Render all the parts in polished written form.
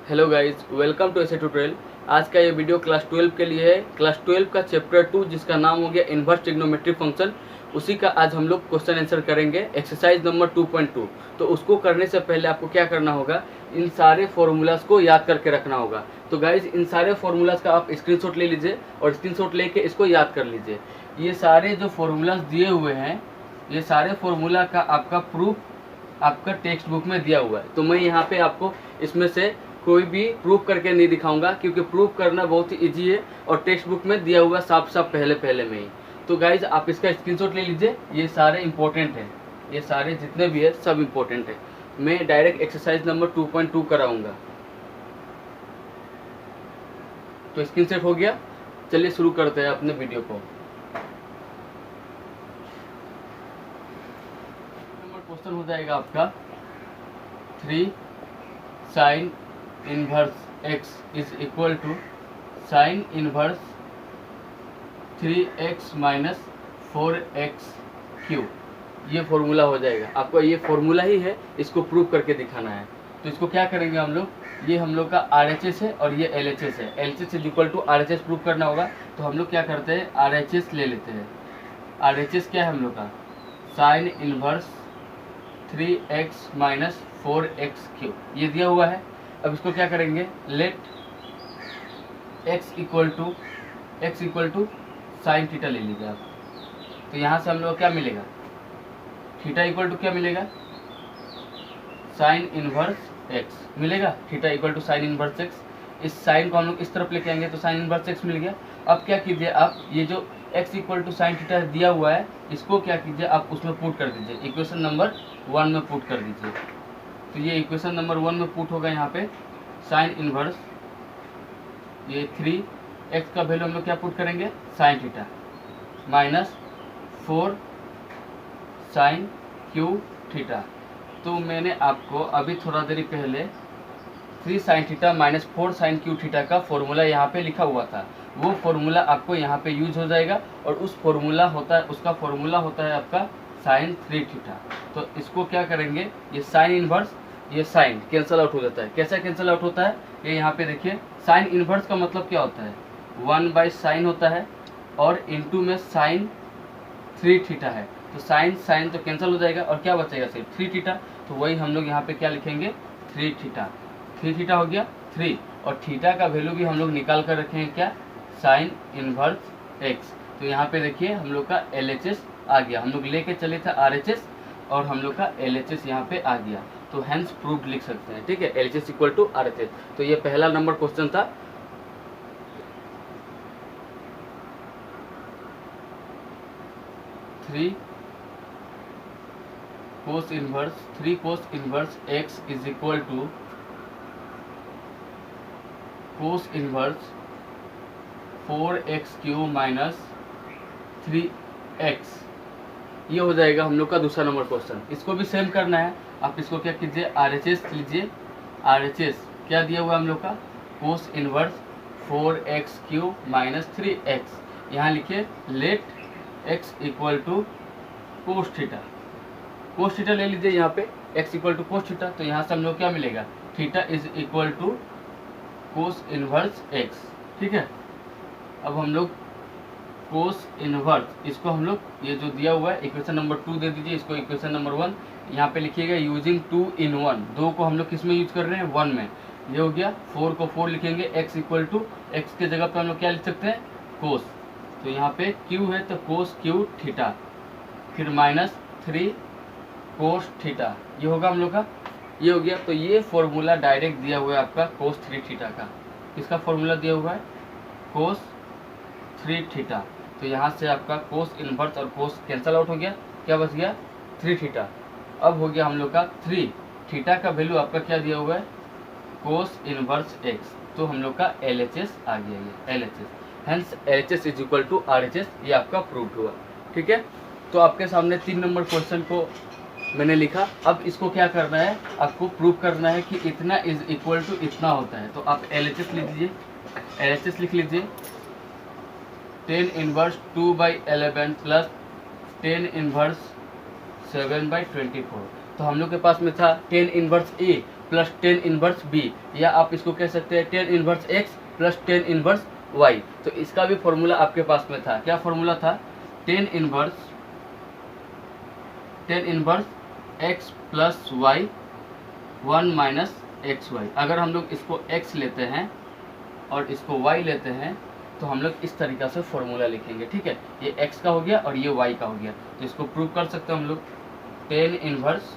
Hello guys, welcome to ऐसे tutorial. आज का ये वीडियो क्लास 12 के लिए है। क्लास 12 का चैप्टर 2 जिसका नाम हो गया इन्वर्स ट्रिग्नोमेट्रिक फंक्शन, उसी का आज हम लोग क्वेश्चन आंसर करेंगे। Exercise number 2.2। तो उसको करने से पहले आपको क्या करना होगा, इन सारे फॉर्मूलाज को याद करके रखना होगा। तो गाइज इन सारे फॉर्मूलाज का आप स्क्रीनशॉट ले लीजिए और स्क्रीनशॉट लेके इसको याद कर लीजिए। ये सारे जो फॉर्मूलाज दिए हुए हैं, ये सारे फॉर्मूला का आपका प्रूफ आपका टेक्स्ट बुक में दिया हुआ है। तो मैं यहाँ पे आपको इसमें से कोई भी प्रूफ करके नहीं दिखाऊंगा, क्योंकि प्रूफ करना बहुत ही इजी है और टेक्स्ट बुक में दिया हुआ साफ साफ पहले में ही। तो गाइज आप इसका स्क्रीनशॉट ले लीजिए, ये सारे इंपॉर्टेंट हैं, ये सारे जितने भी है सब इंपॉर्टेंट है। मैं डायरेक्ट एक्सरसाइज नंबर 2.2 कराऊंगा। तो स्क्रीनशॉट हो गया, चलिए शुरू करते हैं अपने वीडियो को। क्वेश्चन हो जाएगा आपका 3 sine inverse x is equal to sine inverse 3x minus 4x cube. ये फॉर्मूला हो जाएगा। आपको ये फॉर्मूला ही है, इसको प्रूव करके दिखाना है। तो इसको क्या करेंगे हम लोग, ये हम लोग का RHS है और ये LHS है। LHS is equal to RHS prove करना होगा। तो हम लोग क्या करते हैं, RHS ले लेते हैं। RHS क्या है हम लोग का, sign inverse 3x minus 4x cube, ये दिया हुआ है। अब इसको क्या करेंगे, let x equal to sine theta ले लीजिए आप। तो यहाँ से हम लोग क्या मिलेगा, थीटा इक्वल टू क्या मिलेगा, साइन इनवर्स x मिलेगा। Theta equal to sine inverse x। इस साइन को हम लोग इस तरफ लेके आएंगे तो साइन इनवर्स x मिल गया। अब क्या कीजिए आप, ये जो x equal to sine theta दिया हुआ है, इसको क्या कीजिए आप उसमें पुट कर दीजिए, इक्वेशन नंबर 1 में पुट कर दीजिए। तो ये इक्वेशन नंबर 1 में पुट होगा। यहाँ पे साइन इनवर्स ये 3x का वैल्यू हम लोग क्या पुट करेंगे, sine theta minus 4 sine cube theta. तो मैंने आपको अभी थोड़ा देर पहले 3 sine theta minus 4 sine cube theta का फॉर्मूला यहाँ पे लिखा हुआ था। वो फॉर्मूला आपको यहाँ पे यूज हो जाएगा और उसका फॉर्मूला होता है आपका साइन 3 थीटा। तो इसको क्या करेंगे, ये साइन इनवर्स, ये साइन कैंसल आउट हो जाता है। कैसा कैंसल आउट होता है, ये यहाँ पे देखिए, साइन इनवर्स का मतलब क्या होता है, 1/साइन होता है और इनटू में साइन 3 थीटा है। तो साइन तो कैंसिल हो जाएगा और क्या बचेगा, सिर्फ 3 थीटा। तो वही हम लोग यहाँ पे क्या लिखेंगे, 3 थीटा हो गया 3। और थीटा का वैल्यू भी हम लोग निकाल कर रखेंगे क्या, साइन इनवर्स x। तो यहाँ पे देखिए हम लोग का LHS आ गया। हम लोग लेके चले थे RHS और हम लोग का LHS यहाँ पे आ गया। तो हेंस प्रूव्ड लिख सकते हैं, ठीक है, LHS इक्वल टू RHS। तो ये पहला नंबर क्वेश्चन था। Three cos inverse x is equal to cos inverse 4x cube minus 3x। ये हो जाएगा हम लोग का दूसरा नंबर क्वेश्चन। इसको भी सेम करना है। आप इसको क्या कीजिए, RHS लीजिए। RHS क्या दिया हुआ है हम लोग का, कोस inverse 4x cube minus 3x। यहाँ लिखिए let x equal to cos theta ले लीजिए। यहाँ पे x equal to cos theta. तो यहाँ से हम लोग क्या मिलेगा, theta is equal to cos inverse x, ठीक है। अब हम लोग कोस इनवर्स, इसको हम लोग ये जो दिया हुआ है इक्वेशन नंबर 2 दे दीजिए, इसको इक्वेशन नंबर 1 यहाँ पे लिखिएगा यूजिंग 2 in 1। 2 को हम लोग किस में यूज कर रहे हैं, 1 में। ये हो गया। 4 को 4 लिखेंगे, x इक्वल टू एक्स के जगह पे हम लोग क्या लिख सकते हैं, कोस। तो यहाँ पे q है तो कोस क्यू थीटा, फिर माइनस 3 कोस थीटा, ये होगा हम लोग का, ये हो गया। तो ये फॉर्मूला डायरेक्ट दिया हुआ है आपका कोस 3 थीटा का। इसका फॉर्मूला दिया हुआ है कोस 3 थीटा। तो यहाँ से आपका कोस इनवर्स और कोस कैंसल आउट हो गया, क्या बच गया, 3 थीटा। अब हो गया हम लोग का 3 थीटा का वैल्यू आपका क्या दिया हुआ है, कोस इनवर्स x। तो हम लोग का LHS आ गया, ये LHS। Hence LHS is equal to RHS। ये आपका प्रूव हुआ, ठीक है। तो आपके सामने 3 नंबर क्वेश्चन को मैंने लिखा। अब इसको क्या करना है, आपको प्रूव करना है कि इतना इज इक्वल टू इतना होता है। तो आप LHS लिख लीजिए, LHS लिख लीजिए 10 इनवर्स 2/11 प्लस 10 इनवर्स 7/24। तो हम लोग के पास में था tan inverse A plus tan inverse B, या आप इसको कह सकते हैं tan inverse x plus tan inverse y. तो इसका भी फॉर्मूला आपके पास में था, क्या फॉर्मूला था, tan inverse x plus y one minus x y. अगर हम लोग इसको x लेते हैं और इसको y लेते हैं तो हम लोग इस तरीक़ा से फॉर्मूला लिखेंगे, ठीक है। ये x का हो गया और ये y का हो गया, तो इसको प्रूव कर सकते हैं हम लोग। टेन इनवर्स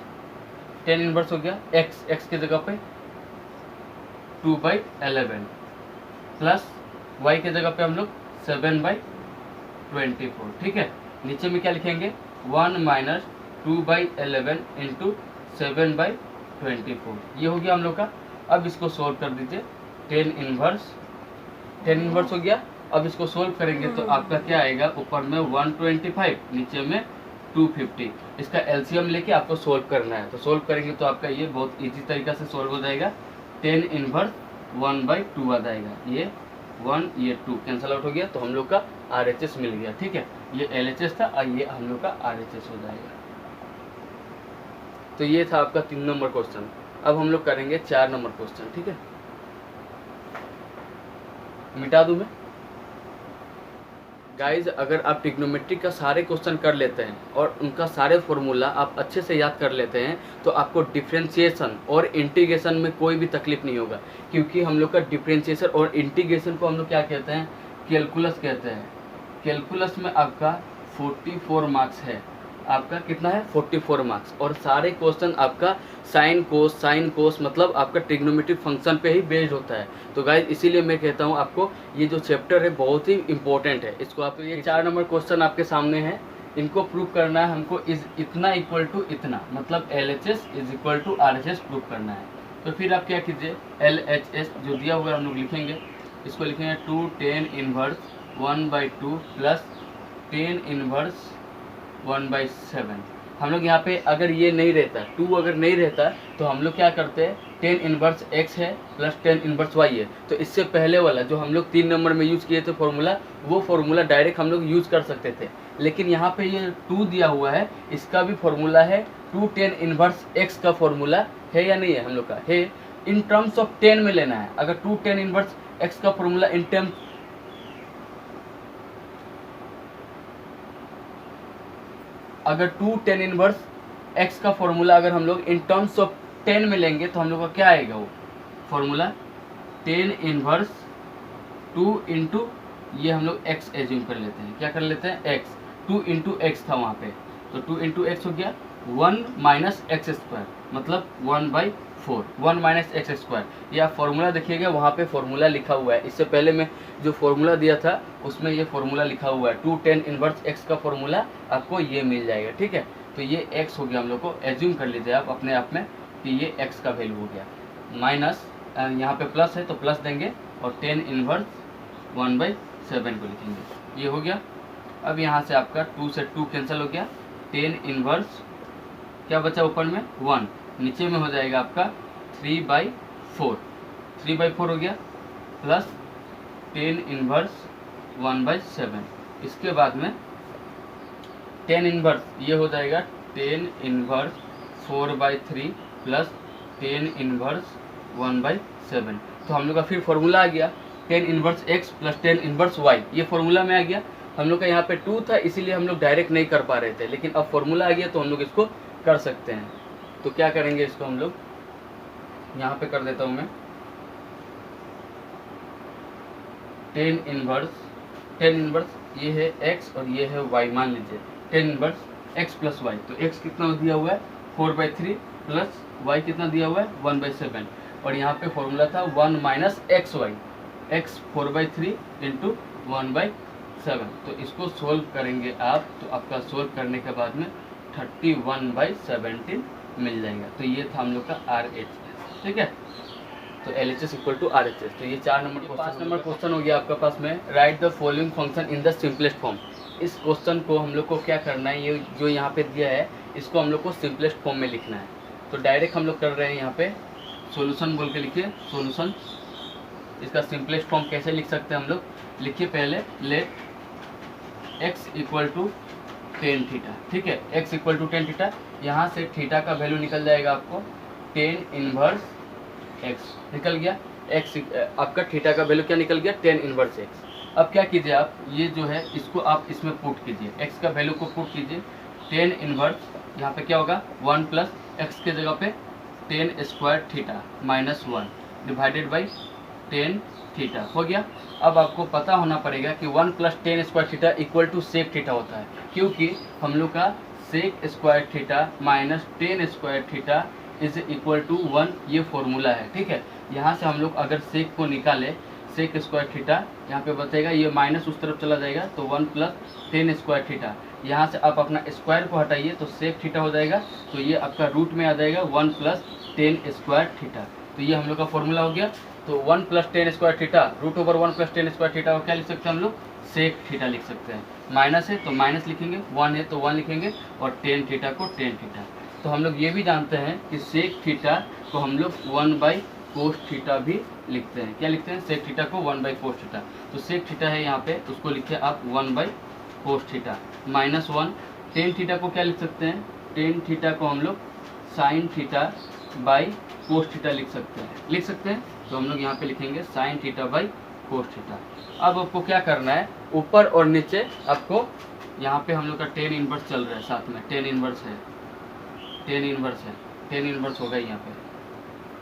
हो गया x की जगह पे 2/11 प्लस y की जगह पे हम लोग 7/24, ठीक है। नीचे में क्या लिखेंगे, 1 माइनस 2/11 इंटू 7/24, ये हो गया हम लोग का। अब इसको सोल्व कर दीजिए, टेन इनवर्स हो गया। अब इसको सोल्व करेंगे तो आपका क्या आएगा, ऊपर में 125, नीचे में 250। इसका एलसीएम लेके आपको सोल्व करना है, तो सोल्व करेंगे तो आपका ये बहुत इजी तरीका से सोल्व हो जाएगा। टेन इनवर्स 1/2 आ जाएगा, ये 1 ये 2 कैंसिल आउट हो गया, तो हम लोग का RHS मिल गया, ठीक है। ये LHS था और ये हम लोग का RHS हो जाएगा। तो ये था आपका 3 नंबर क्वेश्चन। अब हम लोग करेंगे 4 नंबर क्वेश्चन, ठीक है। मिटा दूं मैं गाइज, अगर आप ट्रिग्नोमेट्री का सारे क्वेश्चन कर लेते हैं और उनका सारे फॉर्मूला आप अच्छे से याद कर लेते हैं तो आपको डिफरेंशिएशन और इंटीग्रेशन में कोई भी तकलीफ नहीं होगा, क्योंकि हम लोग का डिफरेंशिएशन और इंटीग्रेशन को हम लोग क्या कहते हैं, कैलकुलस कहते हैं। कैलकुलस में आपका 44 मार्क्स है, आपका कितना है 44 मार्क्स, और सारे क्वेश्चन आपका साइन कोस मतलब आपका ट्रिग्नोमेट्रिक फंक्शन पे ही बेस्ड होता है। तो गाइज इसीलिए मैं कहता हूँ आपको ये जो चैप्टर है बहुत ही इंपॉर्टेंट है, इसको आप ये 4 नंबर क्वेश्चन आपके सामने है, इनको प्रूव करना है हमको। इज इतना इक्वल टू इतना, मतलब LHS is equal to RHS prove करना है। तो फिर आप क्या कीजिए, LHS जो दिया हुआ है हम लोग लिखेंगे, इसको लिखेंगे 2 tan inverse 1/2 plus tan inverse 1/7। हम लोग यहाँ पे अगर ये नहीं रहता, 2 अगर नहीं रहता तो हम लोग क्या करते हैं, टेन इनवर्स x है प्लस टेन इनवर्स y है, तो इससे पहले वाला जो हम लोग 3 नंबर में यूज़ किए थे फॉर्मूला, वो फॉर्मूला डायरेक्ट हम लोग यूज़ कर सकते थे। लेकिन यहाँ पे ये 2 दिया हुआ है, इसका भी फॉर्मूला है 2 टेन इनवर्स x का फॉर्मूला है या नहीं है, हम लोग का है। इन टर्म्स ऑफ 10 में लेना है। अगर 2 टेन इनवर्स x का फॉर्मूला इन टर्म्स अगर 2 टेन इनवर्स x का फॉर्मूला अगर हम लोग इन टर्म्स ऑफ 10 में लेंगे तो हम लोग का क्या आएगा, वो फॉर्मूला 10 इनवर्स 2 इंटू ये हम लोग x एज्यूम कर लेते हैं, क्या कर लेते हैं x, 2 इंटू एक्स था वहाँ पे, तो 2 इंटू एक्स हो गया 1 माइनस एक्स स्क्वायर, मतलब 1/4, 1 माइनस एक्स स्क्वायर। ये आप फॉर्मूला देखिएगा, वहाँ पे फॉर्मूला लिखा हुआ है। इससे पहले मैं जो फॉर्मूला दिया था उसमें ये फॉर्मूला लिखा हुआ है, 2 टेन इनवर्स x का फॉर्मूला आपको ये मिल जाएगा, ठीक है। तो ये x हो गया, हम लोग को एज्यूम कर लीजिए आप अपने आप में कि ये x का वैल्यू हो गया, माइनस यहाँ पे प्लस है तो प्लस देंगे और 10 इनवर्स 1/7 को लिखेंगे, ये हो गया। अब यहाँ से आपका 2 से 2 कैंसिल हो गया, 10 इनवर्स क्या बचा ऊपर में 1, नीचे में हो जाएगा आपका 3/4 हो गया, प्लस 10 इनवर्स 1/7। इसके बाद में 10 इनवर्स ये हो जाएगा 10 इनवर्स 4/3 प्लस 10 इनवर्स 1/7। तो हम लोग का फिर फॉर्मूला आ गया 10 inverse x plus 10 inverse y, ये फॉर्मूला में आ गया। हम लोग का यहाँ पे 2 था इसीलिए हम लोग डायरेक्ट नहीं कर पा रहे थे, लेकिन अब फॉर्मूला आ गया तो हम लोग इसको कर सकते हैं। तो क्या करेंगे, इसको हम लोग यहाँ पे कर देता हूँ मैं 10 इनवर्स ये है x और ये है y, मान लीजिए 10 इनवर्स x प्लस y, तो x कितना दिया हुआ है 4/3 प्लस y कितना दिया हुआ है 1/7, और यहाँ पे फॉर्मूला था 1 minus x y, x 4/3 into 1/7। तो इसको सोल्व करेंगे आप, तो आपका सोल्व करने के बाद में 31/17 मिल जाएगा। तो ये था हम लोग का RHS, ठीक है। तो LHS इक्वल टू RHS। तो ये 4 नंबर 5 नंबर क्वेश्चन हो गया आपका पास में, right the following function in the simplest form. इस क्वेश्चन को हम लोग को क्या करना है, ये जो यहाँ पे दिया है इसको हम लोग को सिंपलेस्ट फॉर्म में लिखना है। तो डायरेक्ट हम लोग कर रहे हैं, यहाँ पे सॉल्यूशन बोल के लिखिए, सॉल्यूशन। इसका सिंपलेस्ट फॉर्म कैसे लिख सकते हैं हम लोग, लिखिए पहले let x equal to tan theta, ठीक है, x equal to tan theta. यहाँ से थीटा का वैल्यू निकल जाएगा आपको टेन इनवर्स x निकल गया। x आपका थीटा का वैल्यू क्या निकल गया, टेन इनवर्स x। अब क्या कीजिए आप, ये जो है इसको आप इसमें पुट कीजिए, x का वैल्यू को पुट कीजिए, टेन इनवर्स, यहाँ पे क्या होगा 1 प्लस एक्स के जगह पे tan square theta minus 1 divided by tan theta हो गया। अब आपको पता होना पड़ेगा कि 1 plus tan square theta equal to sec theta होता है, क्योंकि हम लोग का sec square theta minus tan square theta is equal to 1, ये फॉर्मूला है, ठीक है। यहाँ से हम लोग अगर सेक को निकाले, सेक स्क्वायर थीटा यहाँ पे बताएगा, ये माइनस उस तरफ चला जाएगा तो 1 प्लस टेन स्क्वायर थीटा, यहाँ से आप अपना स्क्वायर को हटाइए तो सेक थीटा हो जाएगा, तो ये आपका रूट में आ जाएगा 1 प्लस टेन स्क्वायर थीटा। तो ये हम लोग का फॉर्मूला हो गया। तो 1 plus tan square theta root over 1 plus tan square theta को क्या लिख सकते हैं हम लोग, सेक थीटा लिख सकते हैं। माइनस है तो माइनस लिखेंगे, 1 है तो 1 लिखेंगे, और टेन थीटा को टेन थीटा। तो हम लोग ये भी जानते हैं कि सेक थीटा को हम लोग 1 बाई कोस थीटा भी लिखते हैं। क्या लिखते हैं, सेक थीटा को 1 बाई कोस थीटा। तो सेक थीटा है यहाँ पे, उसको लिखिए आप 1 by cos theta minus 1। Tan theta को क्या लिख सकते हैं, टेन थीटा को हम लोग sine theta by cos theta लिख सकते हैं। तो हम लोग यहाँ पे लिखेंगे sine theta by cos theta. अब आपको क्या करना है, ऊपर और नीचे आपको, यहाँ पे हम लोग का टेन इनवर्स चल रहा है, साथ में टेन इनवर्स है, टेन इनवर्स होगा यहाँ पे।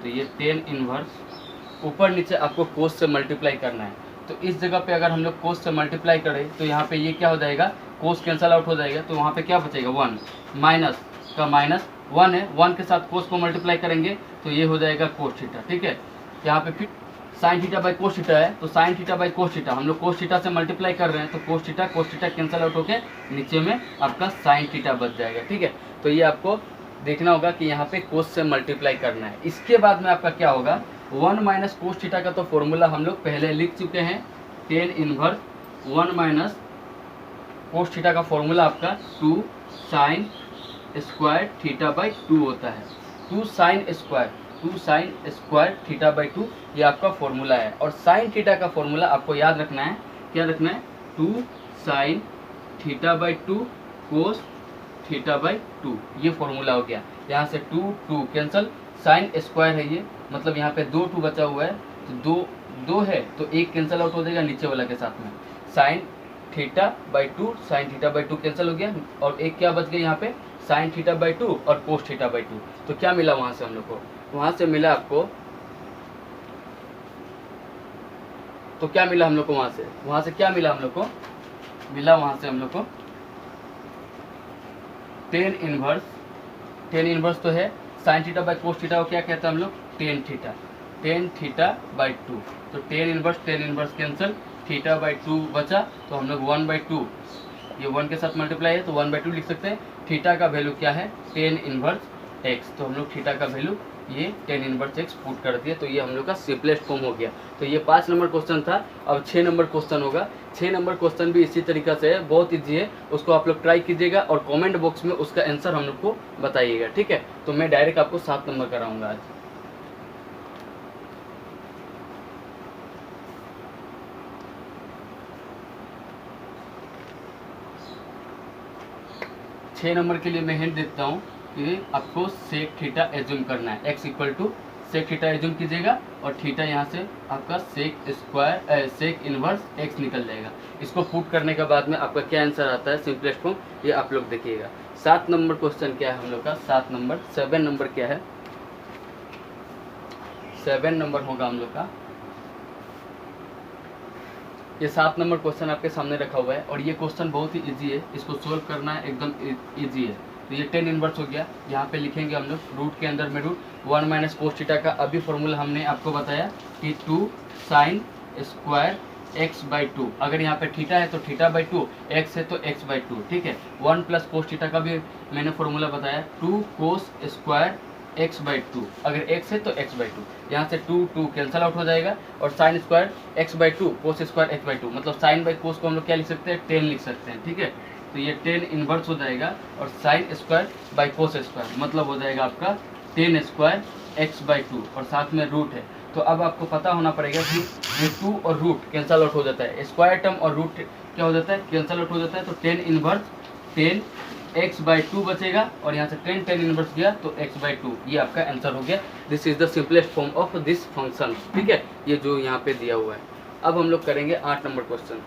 तो ये टेन इनवर्स ऊपर नीचे आपको कोस से मल्टीप्लाई करना है। तो इस जगह पे अगर हम लोग कोस से मल्टीप्लाई करें तो यहाँ पे ये क्या हो जाएगा, कोस कैंसल आउट हो जाएगा, तो वहाँ पे क्या बचेगा 1, माइनस का माइनस 1 है, 1 के साथ कोस को मल्टीप्लाई करेंगे तो ये हो जाएगा कोस थीटा, ठीक है। यहाँ पे फिर sine theta by cos theta है, तो sine theta by cos theta, हम लोग कोस थीटा से मल्टीप्लाई कर रहे हैं, तो कोस थीटा कैंसल आउट होके नीचे में आपका साइन थीटा बच जाएगा, ठीक है। तो ये आपको देखना होगा कि यहाँ पे कोस से मल्टीप्लाई करना है। इसके बाद में आपका क्या होगा, 1 माइनस कोस थीटा का तो फॉर्मूला हम लोग पहले लिख चुके हैं, tan inverse 1 minus cos theta का फॉर्मूला आपका 2 साइन स्क्वायर थीटा बाई 2 होता है। 2 साइन स्क्वायर थीटा बाई 2 ये आपका फॉर्मूला है। और साइन थीटा का फॉर्मूला आपको याद रखना है, क्या रखना है, 2 sine theta by 2 cos theta by 2, ये फॉर्मूला हो गया। यहाँ से 2 कैंसल, साइन स्क्वायर है ये, मतलब यहाँ पे 2 बचा हुआ है, तो 2 है तो 1 कैंसल आउट हो जाएगा नीचे वाला के साथ में, sine theta by 2, sine theta by 2 cancel हो गया, और एक क्या बच गया यहाँ पे, साइन थीटा बाई 2 और कोस थीटा बाई 2। तो क्या मिला वहाँ से हम लोग को, वहाँ से मिला आपको, तो क्या मिला हम लोग को वहाँ से क्या मिला हम लोग को, वहाँ से हम लोग को टेन इनवर्स तो है, sine theta by cos theta को क्या कहते हैं हम लोग, टेन थीटा बाई 2। तो tan inverse cancel, theta by 2 बचा, तो हम लोग 1 बाई 2, ये 1 के साथ मल्टीप्लाई है तो 1 बाई 2 लिख सकते हैं। थीटा का वैल्यू क्या है, टेन इनवर्स एक्स, तो हम लोग थीटा का वैल्यू ये टेन इनवर्स एक्स पुट कर दिए, तो ये हम लोग का सिंपलेस्ट फॉर्म हो गया। तो ये 5 नंबर क्वेश्चन था। अब 6 नंबर क्वेश्चन होगा। 6 नंबर क्वेश्चन भी इसी तरीका से है, बहुत ईजी है, उसको आप लोग ट्राई कीजिएगा और कमेंट बॉक्स में उसका आंसर हम लोग को बताइएगा, ठीक है। तो मैं डायरेक्ट आपको 7 नंबर कराऊंगा आज। छः नंबर के लिए मैं हिंट देता हूँ कि आपको सेक थीटा एज्यूम करना है, x equal to sec theta assume कीजिएगा, और थीटा यहाँ से आपका सेक इनवर्स x निकल जाएगा। इसको पुट करने के बाद में आपका क्या आंसर आता है सिंपलेस्ट फॉर्म, ये आप लोग देखिएगा। 7 नंबर क्वेश्चन क्या है हम लोग का, 7 नंबर क्या है, 7 नंबर होगा हम लोग का। ये 7 नंबर क्वेश्चन आपके सामने रखा हुआ है, और ये क्वेश्चन बहुत ही इजी है, इसको सोल्व करना है एकदम इजी है। तो ये 10 इनवर्स हो गया, यहाँ पे लिखेंगे हम लोग रूट के अंदर में रूट 1 माइनस कोस थीटा का अभी फॉर्मूला हमने आपको बताया कि 2 साइन स्क्वायर एक्स बाई 2, अगर यहाँ पे थीटा है तो थीटा बाई 2, एक्स है तो एक्स बाई 2, ठीक है। 1 प्लस कोस थीटा का भी मैंने फॉर्मूला बताया, 2 कोस स्क्वायर एक्स बाई 2, अगर एक्स है तो एक्स बाई 2, यहाँ से 2 कैंसल आउट हो जाएगा, और sine square x by 2 cos square x by 2, मतलब साइन बाई कोस को हम लोग क्या लिख सकते हैं, 10 लिख सकते हैं, ठीक है। तो ये 10 इनवर्स हो जाएगा, और sine square by cos square मतलब हो जाएगा आपका 10 स्क्वायर एक्स बाई 2, और साथ में रूट है। तो अब आपको पता होना पड़ेगा कि ये 2 और रूट कैंसल आउट हो जाता है, स्क्वायर टर्म और रूट क्या हो जाता है, कैंसल आउट हो जाता है। तो 10 इनवर्स 10 x/2 बचेगा और यहाँ से 10 tan इनवर्स गया तो x/2, ये आपका आंसर हो गया। This is the simplest form of this function. ठीक है, ये जो यहाँ पे दिया हुआ है। अब हम लोग करेंगे 8 नंबर क्वेश्चन।